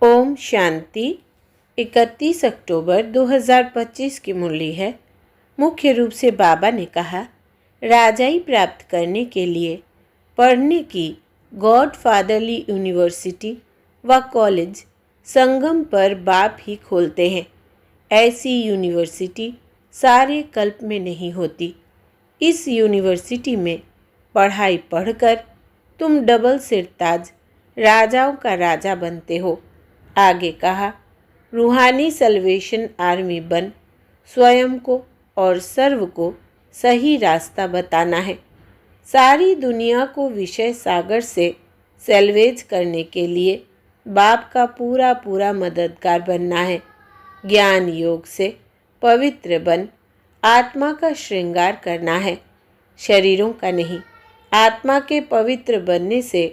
ओम शांति। 31 अक्टूबर 2025 की मुरली है। मुख्य रूप से बाबा ने कहा, राजाई प्राप्त करने के लिए पढ़ने की गॉड फादरली यूनिवर्सिटी व कॉलेज संगम पर बाप ही खोलते हैं। ऐसी यूनिवर्सिटी सारे कल्प में नहीं होती। इस यूनिवर्सिटी में पढ़ाई पढ़कर तुम डबल सिरताज राजाओं का राजा बनते हो। आगे कहा, रूहानी सल्वेशन आर्मी बन स्वयं को और सर्व को सही रास्ता बताना है। सारी दुनिया को विषय सागर से सेल्वेज करने के लिए बाप का पूरा मददगार बनना है। ज्ञान योग से पवित्र बन आत्मा का श्रृंगार करना है, शरीरों का नहीं। आत्मा के पवित्र बनने से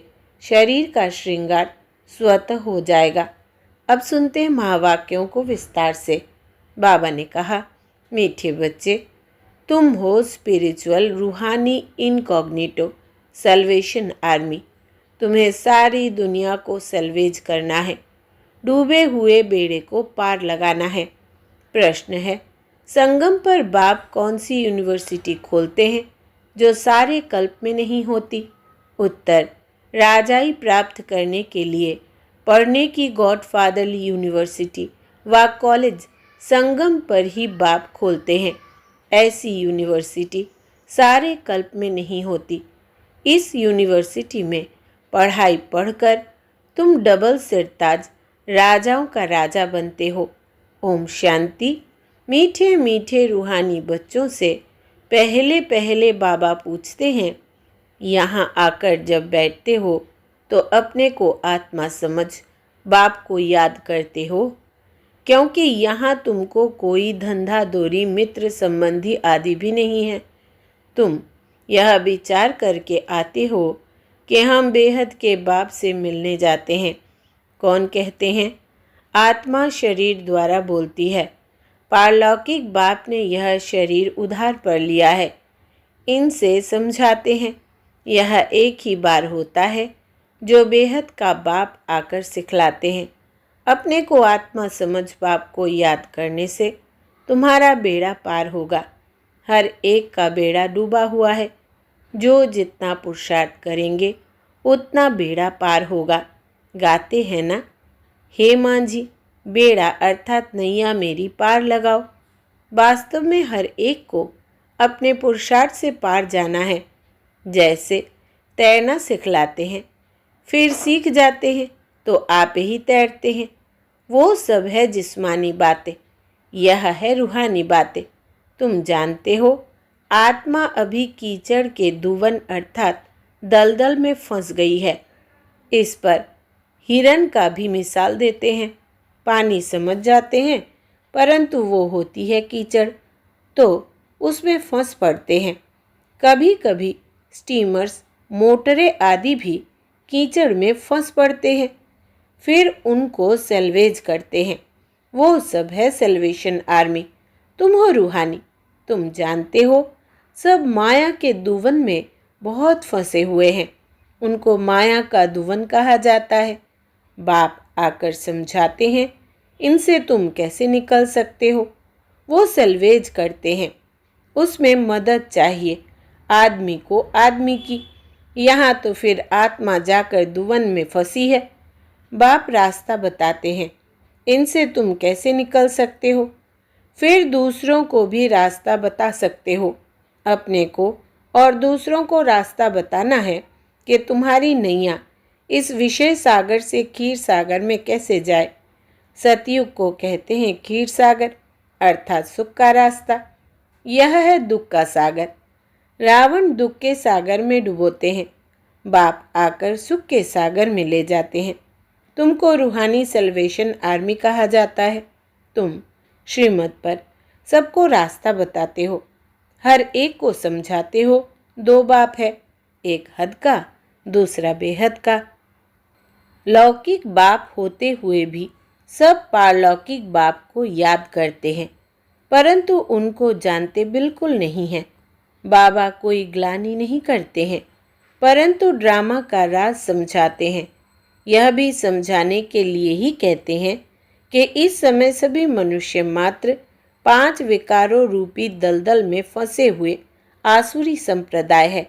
शरीर का श्रृंगार स्वतः हो जाएगा। अब सुनते हैं महावाक्यों को विस्तार से। बाबा ने कहा, मीठे बच्चे, तुम हो स्पिरिचुअल रूहानी इनकॉग्निटो सल्वेशन आर्मी। तुम्हें सारी दुनिया को सल्वेज करना है, डूबे हुए बेड़े को पार लगाना है। प्रश्न है, संगम पर बाप कौन सी यूनिवर्सिटी खोलते हैं जो सारे कल्प में नहीं होती? उत्तर, राजाई प्राप्त करने के लिए पढ़ने की गॉड फादरली यूनिवर्सिटी व कॉलेज संगम पर ही बाप खोलते हैं। ऐसी यूनिवर्सिटी सारे कल्प में नहीं होती। इस यूनिवर्सिटी में पढ़ाई पढ़कर तुम डबल सिरताज राजाओं का राजा बनते हो। ओम शांति। मीठे मीठे रूहानी बच्चों से पहले बाबा पूछते हैं, यहाँ आकर जब बैठते हो तो अपने को आत्मा समझ बाप को याद करते हो, क्योंकि यहाँ तुमको कोई धंधा दोरी मित्र संबंधी आदि भी नहीं है। तुम यह विचार करके आते हो कि हम बेहद के बाप से मिलने जाते हैं। कौन कहते हैं? आत्मा शरीर द्वारा बोलती है। पारलौकिक बाप ने यह शरीर उधार पर लिया है। इनसे समझाते हैं, यह एक ही बार होता है जो बेहद का बाप आकर सिखलाते हैं। अपने को आत्मा समझ बाप को याद करने से तुम्हारा बेड़ा पार होगा। हर एक का बेड़ा डूबा हुआ है। जो जितना पुरुषार्थ करेंगे उतना बेड़ा पार होगा। गाते हैं ना, हे मांझी, बेड़ा अर्थात नैया मेरी पार लगाओ। वास्तव में हर एक को अपने पुरुषार्थ से पार जाना है। जैसे तैरना सिखलाते हैं, फिर सीख जाते हैं तो आप ही तैरते हैं। वो सब है जिस्मानी बातें, यह है रूहानी बातें। तुम जानते हो, आत्मा अभी कीचड़ के दुवन अर्थात दलदल में फंस गई है। इस पर हिरण का भी मिसाल देते हैं। पानी समझ जाते हैं, परंतु वो होती है कीचड़, तो उसमें फंस पड़ते हैं। कभी कभी स्टीमर्स, मोटरें आदि भी कीचड़ में फंस पड़ते हैं, फिर उनको सेल्वेज करते हैं। वो सब है सेल्वेशन आर्मी। तुम हो रूहानी। तुम जानते हो, सब माया के दुवन में बहुत फंसे हुए हैं। उनको माया का दुवन कहा जाता है। बाप आकर समझाते हैं, इनसे तुम कैसे निकल सकते हो। वो सेल्वेज करते हैं। उसमें मदद चाहिए आदमी को आदमी की। यहाँ तो फिर आत्मा जाकर दुवन में फंसी है। बाप रास्ता बताते हैं, इनसे तुम कैसे निकल सकते हो। फिर दूसरों को भी रास्ता बता सकते हो। अपने को और दूसरों को रास्ता बताना है कि तुम्हारी नैया इस विषय सागर से क्षीर सागर में कैसे जाए। सतयुग को कहते हैं क्षीर सागर, अर्थात सुख का रास्ता। यह है दुख का सागर। रावण दुख के सागर में डुबोते हैं, बाप आकर सुख के सागर में ले जाते हैं। तुमको रूहानी सल्वेशन आर्मी कहा जाता है। तुम श्रीमत पर सबको रास्ता बताते हो, हर एक को समझाते हो। दो बाप है, एक हद का, दूसरा बेहद का। लौकिक बाप होते हुए भी सब पारलौकिक बाप को याद करते हैं, परंतु उनको जानते बिल्कुल नहीं हैं। बाबा कोई ग्लानि नहीं करते हैं, परंतु ड्रामा का राज समझाते हैं। यह भी समझाने के लिए ही कहते हैं कि इस समय सभी मनुष्य मात्र 5 विकारों रूपी दलदल में फंसे हुए आसुरी संप्रदाय है।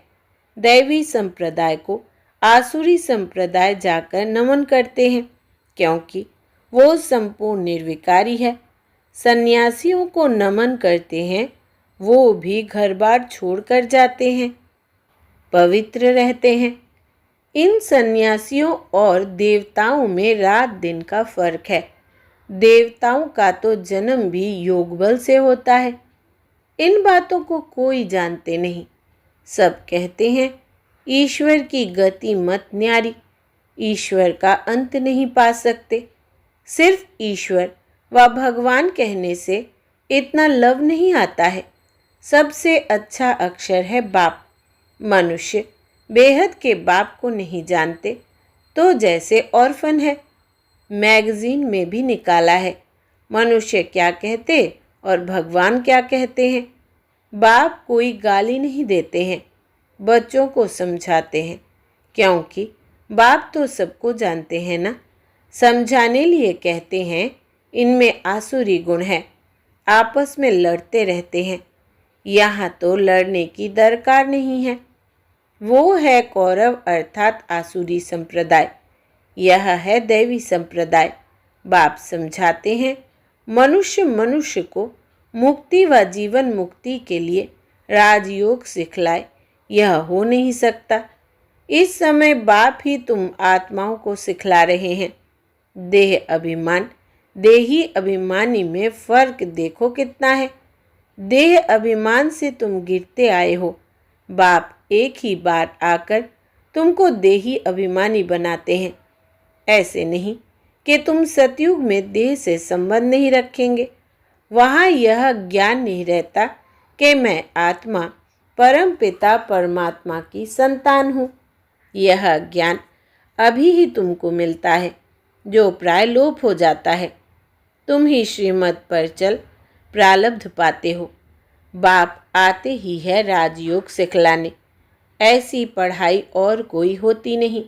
दैवी संप्रदाय को आसुरी संप्रदाय जाकर नमन करते हैं, क्योंकि वो संपूर्ण निर्विकारी है। सन्यासियों को नमन करते हैं, वो भी घर बार छोड़कर जाते हैं, पवित्र रहते हैं। इन सन्यासियों और देवताओं में रात दिन का फर्क है। देवताओं का तो जन्म भी योग बल से होता है। इन बातों को कोई जानते नहीं। सब कहते हैं ईश्वर की गति मत न्यारी, ईश्वर का अंत नहीं पा सकते। सिर्फ ईश्वर व भगवान कहने से इतना लव नहीं आता है। सबसे अच्छा अक्षर है बाप। मनुष्य बेहद के बाप को नहीं जानते तो जैसे ऑर्फन है। मैगजीन में भी निकाला है, मनुष्य क्या कहते और भगवान क्या कहते हैं। बाप कोई गाली नहीं देते हैं, बच्चों को समझाते हैं, क्योंकि बाप तो सबको जानते हैं ना। समझाने लिए कहते हैं इनमें आसुरी गुण है, आपस में लड़ते रहते हैं। यहाँ तो लड़ने की दरकार नहीं है। वो है कौरव अर्थात आसुरी संप्रदाय, यह है दैवी संप्रदाय। बाप समझाते हैं मनुष्य मनुष्य को मुक्ति व जीवन मुक्ति के लिए राजयोग सिखलाए, यह हो नहीं सकता। इस समय बाप ही तुम आत्माओं को सिखला रहे हैं। देह अभिमान देही अभिमानी में फर्क देखो कितना है। देह अभिमान से तुम गिरते आए हो, बाप एक ही बार आकर तुमको देही अभिमानी बनाते हैं। ऐसे नहीं कि तुम सतयुग में देह से संबंध नहीं रखेंगे। वहाँ यह ज्ञान नहीं रहता कि मैं आत्मा परम पिता परमात्मा की संतान हूँ। यह ज्ञान अभी ही तुमको मिलता है, जो प्राय लोप हो जाता है। तुम ही श्रीमत पर चल प्रारब्ध पाते हो। बाप आते ही है राजयोग सिखलाने। ऐसी पढ़ाई और कोई होती नहीं।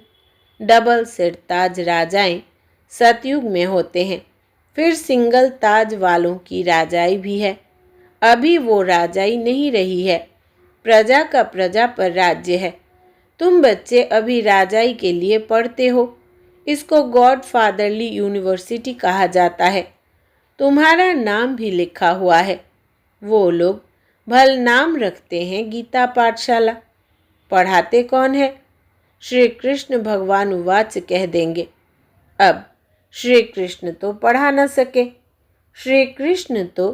डबल सिर ताज राजाएं सतयुग में होते हैं, फिर सिंगल ताज वालों की राजाई भी है। अभी वो राजाई नहीं रही है, प्रजा का प्रजा पर राज्य है। तुम बच्चे अभी राजाई के लिए पढ़ते हो। इसको गॉड फादरली यूनिवर्सिटी कहा जाता है। तुम्हारा नाम भी लिखा हुआ है। वो लोग भल नाम रखते हैं गीता पाठशाला। पढ़ाते कौन है? श्री कृष्ण भगवान उवाच कह देंगे। अब श्री कृष्ण तो पढ़ा न सके। श्री कृष्ण तो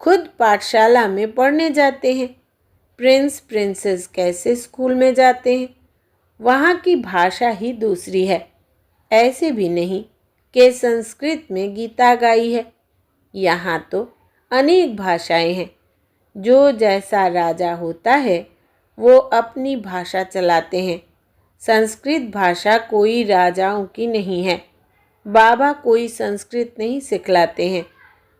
खुद पाठशाला में पढ़ने जाते हैं। प्रिंस प्रिंसेस कैसे स्कूल में जाते हैं? वहाँ की भाषा ही दूसरी है। ऐसे भी नहीं कि संस्कृत में गीता गाई है। यहाँ तो अनेक भाषाएं हैं। जो जैसा राजा होता है वो अपनी भाषा चलाते हैं। संस्कृत भाषा कोई राजाओं की नहीं है। बाबा कोई संस्कृत नहीं सिखलाते हैं।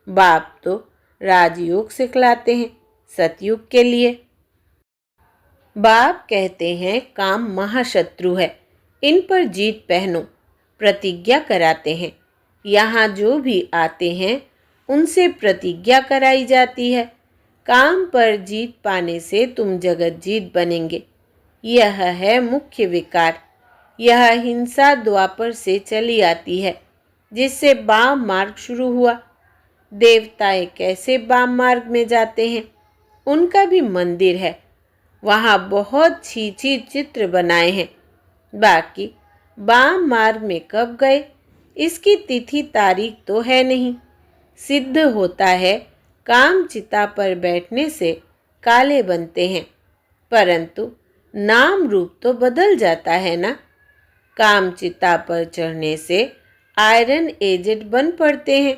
बाप तो राजयोग सिखलाते हैं सतयुग के लिए। बाप कहते हैं काम महाशत्रु है, इन पर जीत पहनो, प्रतिज्ञा कराते हैं। यहाँ जो भी आते हैं उनसे प्रतिज्ञा कराई जाती है। काम पर जीत पाने से तुम जगत जीत बनेंगे। यह है मुख्य विकार। यह हिंसा द्वापर से चली आती है, जिससे वाम मार्ग शुरू हुआ। देवताएं कैसे वाम मार्ग में जाते हैं? उनका भी मंदिर है, वहाँ बहुत छी चित्र बनाए हैं। बाकी वाम मार्ग में कब गए, इसकी तिथि तारीख तो है नहीं। सिद्ध होता है काम चिता पर बैठने से काले बनते हैं, परंतु नाम रूप तो बदल जाता है ना। काम चिता पर चढ़ने से आयरन एजेड बन पड़ते हैं।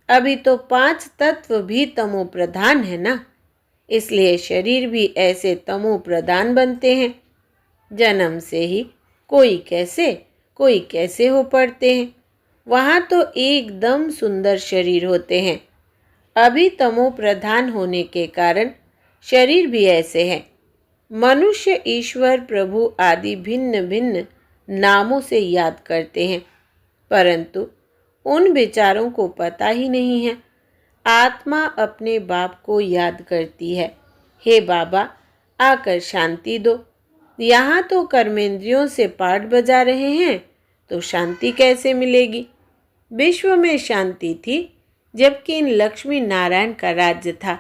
अभी तो 5 तत्व भी तमो प्रधान है ना, इसलिए शरीर भी ऐसे तमो प्रधान बनते हैं। जन्म से ही कोई कैसे हो पड़ते हैं। वहाँ तो एकदम सुंदर शरीर होते हैं। अभी तमो प्रधान होने के कारण शरीर भी ऐसे हैं। मनुष्य ईश्वर प्रभु आदि भिन्न भिन्न नामों से याद करते हैं, परंतु उन बेचारों को पता ही नहीं है। आत्मा अपने बाप को याद करती है, हे बाबा आकर शांति दो। यहाँ तो कर्मेंद्रियों से पाठ बजा रहे हैं, तो शांति कैसे मिलेगी? विश्व में शांति थी जबकि इन लक्ष्मी नारायण का राज्य था,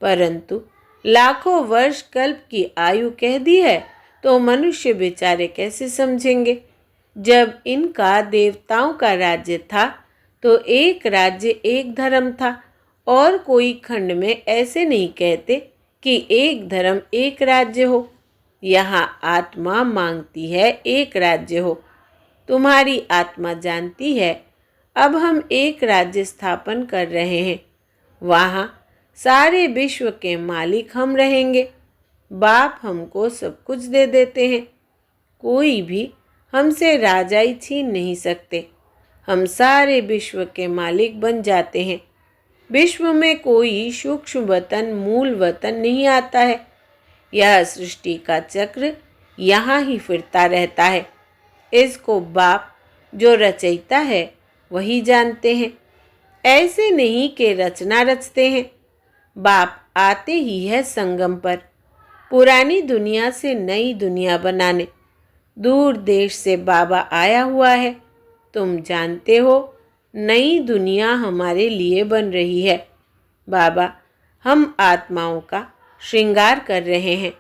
परंतु लाखों वर्ष कल्प की आयु कह दी है तो मनुष्य बेचारे कैसे समझेंगे। जब इनका देवताओं का राज्य था तो एक राज्य एक धर्म था, और कोई खंड में ऐसे नहीं कहते कि एक धर्म एक राज्य हो। यहाँ आत्मा मांगती है एक राज्य हो। तुम्हारी आत्मा जानती है अब हम एक राज्य स्थापन कर रहे हैं, वहाँ सारे विश्व के मालिक हम रहेंगे। बाप हमको सब कुछ दे देते हैं, कोई भी हमसे राजाई छीन नहीं सकते। हम सारे विश्व के मालिक बन जाते हैं। विश्व में कोई सूक्ष्म वतन मूल वतन नहीं आता है। यह सृष्टि का चक्र यहाँ ही फिरता रहता है। इसको बाप जो रचयिता है वही जानते हैं, ऐसे नहीं कि रचना रचते हैं। बाप आते ही है संगम पर, पुरानी दुनिया से नई दुनिया बनाने। दूर देश से बाबा आया हुआ है। तुम जानते हो नई दुनिया हमारे लिए बन रही है। बाबा हम आत्माओं का श्रृंगार कर रहे हैं,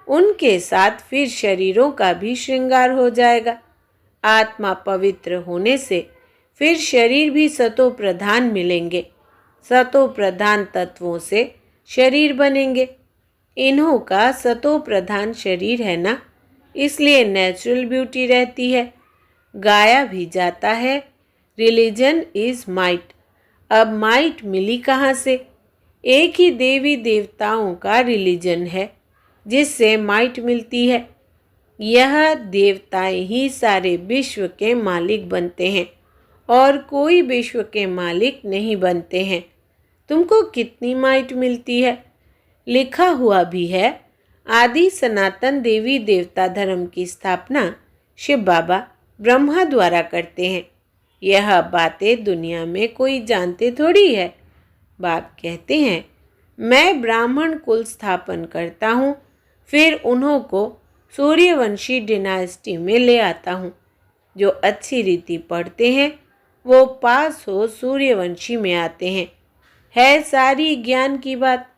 उनके साथ फिर शरीरों का भी श्रृंगार हो जाएगा। आत्मा पवित्र होने से फिर शरीर भी सतो प्रधान मिलेंगे। सतो प्रधान तत्वों से शरीर बनेंगे। इन्हों का सतो प्रधान शरीर है ना, इसलिए नेचुरल ब्यूटी रहती है। गाया भी जाता है रिलीजन इज माइट। अब माइट मिली कहाँ से? एक ही देवी देवताओं का रिलीजन है जिससे माइट मिलती है। यह देवताएं ही सारे विश्व के मालिक बनते हैं और कोई विश्व के मालिक नहीं बनते हैं। तुमको कितनी माइट मिलती है? लिखा हुआ भी है, आदि सनातन देवी देवता धर्म की स्थापना शिव बाबा ब्रह्मा द्वारा करते हैं। यह बातें दुनिया में कोई जानते थोड़ी है। बाप कहते हैं मैं ब्राह्मण कुल स्थापन करता हूँ, फिर उन्हों को सूर्यवंशी डिनास्टी में ले आता हूँ। जो अच्छी रीति पढ़ते हैं वो पास हो सूर्यवंशी में आते हैं। है सारी ज्ञान की बात।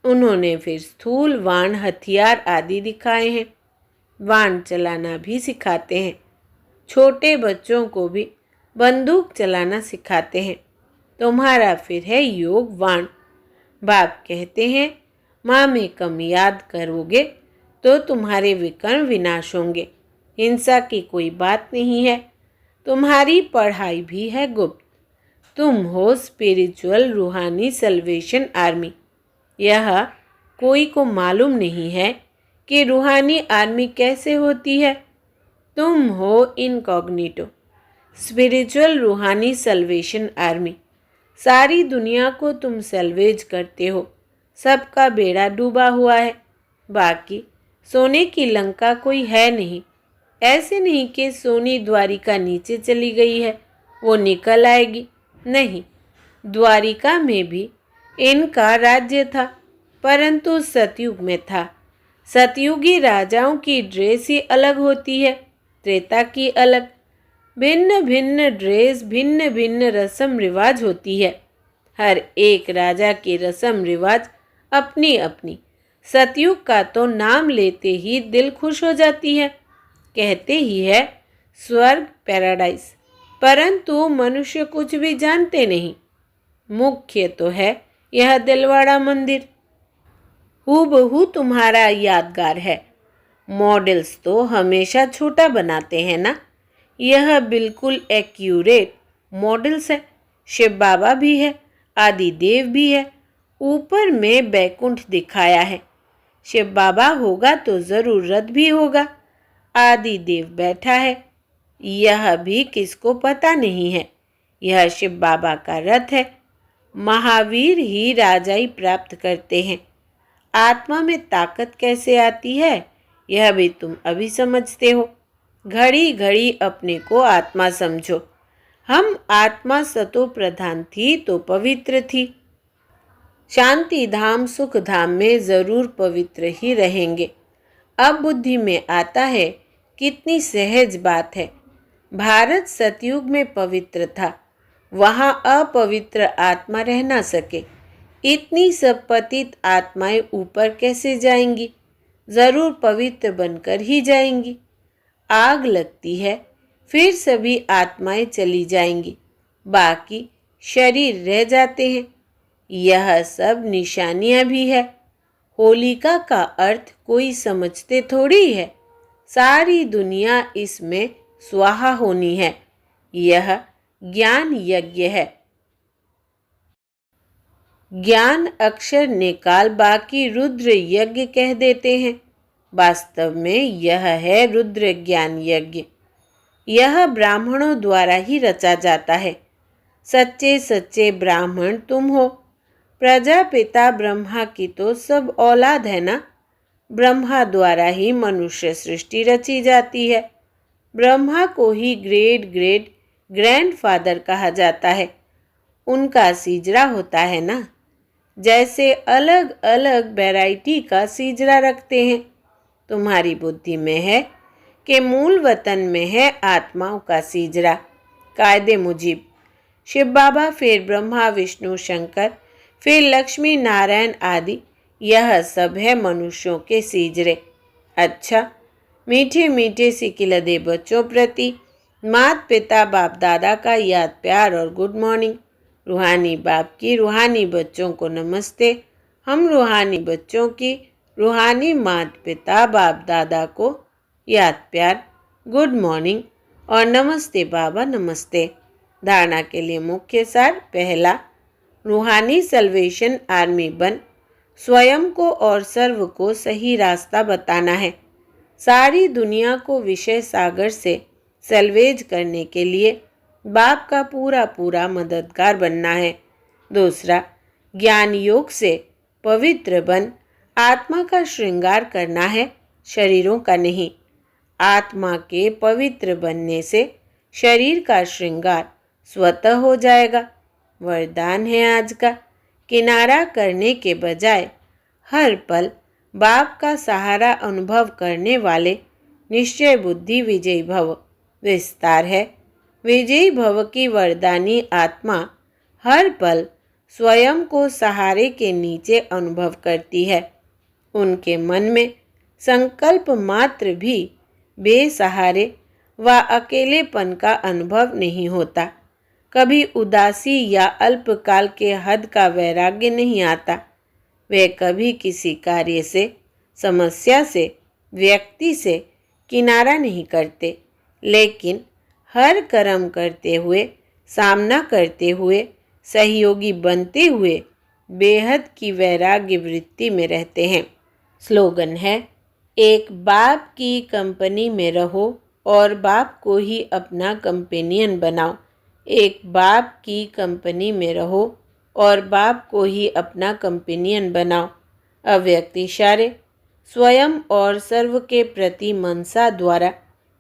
उन्होंने फिर स्थूल वाण हथियार आदि दिखाए हैं। वाण चलाना भी सिखाते हैं। छोटे बच्चों को भी बंदूक चलाना सिखाते हैं। तुम्हारा फिर है योग वाण। बाप कहते हैं माँ में कम याद करोगे तो तुम्हारे विकर्म विनाश होंगे। हिंसा की कोई बात नहीं है। तुम्हारी पढ़ाई भी है गुप्त। तुम हो स्पिरिचुअल रूहानी सल्वेशन आर्मी। यह कोई को मालूम नहीं है कि रूहानी आर्मी कैसे होती है। तुम हो इनकॉग्निटो स्पिरिचुअल रूहानी सल्वेशन आर्मी। सारी दुनिया को तुम सल्वेज करते हो। सबका बेड़ा डूबा हुआ है। बाकी सोने की लंका कोई है नहीं। ऐसे नहीं कि सोनी द्वारिका नीचे चली गई है, वो निकल आएगी। नहीं, द्वारिका में भी इनका राज्य था, परंतु सतयुग में था। सतयुगी राजाओं की ड्रेस ही अलग होती है, त्रेता की अलग। भिन्न भिन्न ड्रेस, भिन्न भिन्न रस्म रिवाज होती है। हर एक राजा की रस्म रिवाज अपनी अपनी। सतयुग का तो नाम लेते ही दिल खुश हो जाती है। कहते ही है स्वर्ग पैराडाइज, परंतु मनुष्य कुछ भी जानते नहीं। मुख्य तो है यह दिलवाड़ा मंदिर। हूबहू तुम्हारा यादगार है। मॉडल्स तो हमेशा छोटा बनाते हैं ना। यह बिल्कुल एक्यूरेट मॉडल्स है। शिव बाबा भी है, आदि देव भी है। ऊपर में बैकुंठ दिखाया है। शिव बाबा होगा तो जरूर रथ भी होगा। आदि देव बैठा है। यह भी किसको पता नहीं है। यह शिव बाबा का रथ है। महावीर ही राजाई प्राप्त करते हैं। आत्मा में ताकत कैसे आती है यह भी तुम अभी समझते हो। घड़ी घड़ी अपने को आत्मा समझो। हम आत्मा सतो प्रधान थी तो पवित्र थी। शांति धाम सुख धाम में जरूर पवित्र ही रहेंगे। अब बुद्धि में आता है कितनी सहज बात है। भारत सतयुग में पवित्र था, वहाँ अपवित्र आत्मा रह ना सके। इतनी सब पतित आत्माएं ऊपर कैसे जाएंगी? जरूर पवित्र बनकर ही जाएंगी। आग लगती है, फिर सभी आत्माएं चली जाएंगी, बाकी शरीर रह जाते हैं। यह सब निशानियां भी है। होलिका का अर्थ कोई समझते थोड़ी है। सारी दुनिया इसमें स्वाहा होनी है। यह ज्ञान यज्ञ है। ज्ञान अक्षर निकाल बाकी रुद्र यज्ञ कह देते हैं। वास्तव में यह है रुद्र ज्ञान यज्ञ। यह ब्राह्मणों द्वारा ही रचा जाता है। सच्चे सच्चे ब्राह्मण तुम हो। प्रजापिता ब्रह्मा की तो सब औलाद है ना। ब्रह्मा द्वारा ही मनुष्य सृष्टि रची जाती है। ब्रह्मा को ही ग्रेट ग्रेट ग्रैंडफादर कहा जाता है। उनका सीजरा होता है ना। जैसे अलग अलग वैरायटी का सीजरा रखते हैं। तुम्हारी बुद्धि में है कि मूल वतन में है आत्माओं का सीजरा। कायदे मुजीब शिव बाबा, फिर ब्रह्मा विष्णु शंकर, फिर लक्ष्मी नारायण आदि, यह सब है मनुष्यों के सीजरे। अच्छा, मीठे मीठे सिकिलदे बच्चों प्रति माता पिता बाप दादा का याद प्यार और गुड मॉर्निंग। रूहानी बाप की रूहानी बच्चों को नमस्ते। हम रूहानी बच्चों की रूहानी माता पिता बाप दादा को याद प्यार, गुड मॉर्निंग और नमस्ते बाबा नमस्ते। धारणा के लिए मुख्य सार। पहला, रूहानी सल्वेशन आर्मी बन स्वयं को और सर्व को सही रास्ता बताना है। सारी दुनिया को विषय सागर से सल्वेज करने के लिए बाप का पूरा पूरा मददगार बनना है। दूसरा, ज्ञान योग से पवित्र बन आत्मा का श्रृंगार करना है, शरीरों का नहीं। आत्मा के पवित्र बनने से शरीर का श्रृंगार स्वतः हो जाएगा। वरदान है आज का। किनारा करने के बजाय हर पल बाप का सहारा अनुभव करने वाले निश्चय बुद्धि विजयी भव। विस्तार है। विजयी भव की वरदानी आत्मा हर पल स्वयं को सहारे के नीचे अनुभव करती है। उनके मन में संकल्प मात्र भी बेसहारे व अकेलेपन का अनुभव नहीं होता। कभी उदासी या अल्पकाल के हद का वैराग्य नहीं आता। वे कभी किसी कार्य से, समस्या से, व्यक्ति से किनारा नहीं करते, लेकिन हर कर्म करते हुए, सामना करते हुए, सहयोगी बनते हुए बेहद की वैराग्य वृत्ति में रहते हैं। स्लोगन है, एक बाप की कंपनी में रहो और बाप को ही अपना कंपेनियन बनाओ। एक बाप की कंपनी में रहो और बाप को ही अपना कंपेनियन बनाओ। अव्यक्त इशारे। स्वयं और सर्व के प्रति मनसा द्वारा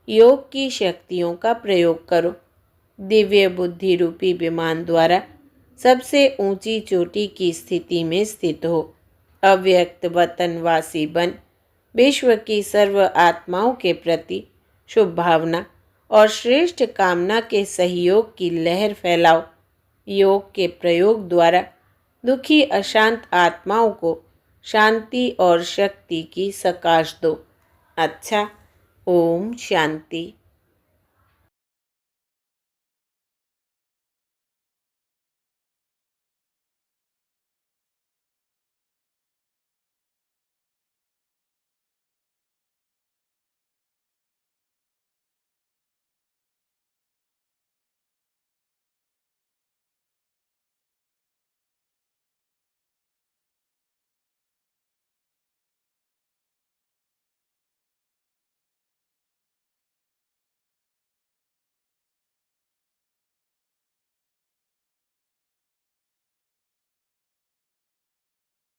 योग की शक्तियों का प्रयोग करो। दिव्य बुद्धि रूपी विमान द्वारा सबसे ऊंची चोटी की स्थिति में स्थित हो। अव्यक्त वतनवासी बन विश्व की सर्व आत्माओं के प्रति शुभ भावना और श्रेष्ठ कामना के सहयोग की लहर फैलाओ। योग के प्रयोग द्वारा दुखी अशांत आत्माओं को शांति और शक्ति की सकाश दो। अच्छा, ओम शांति।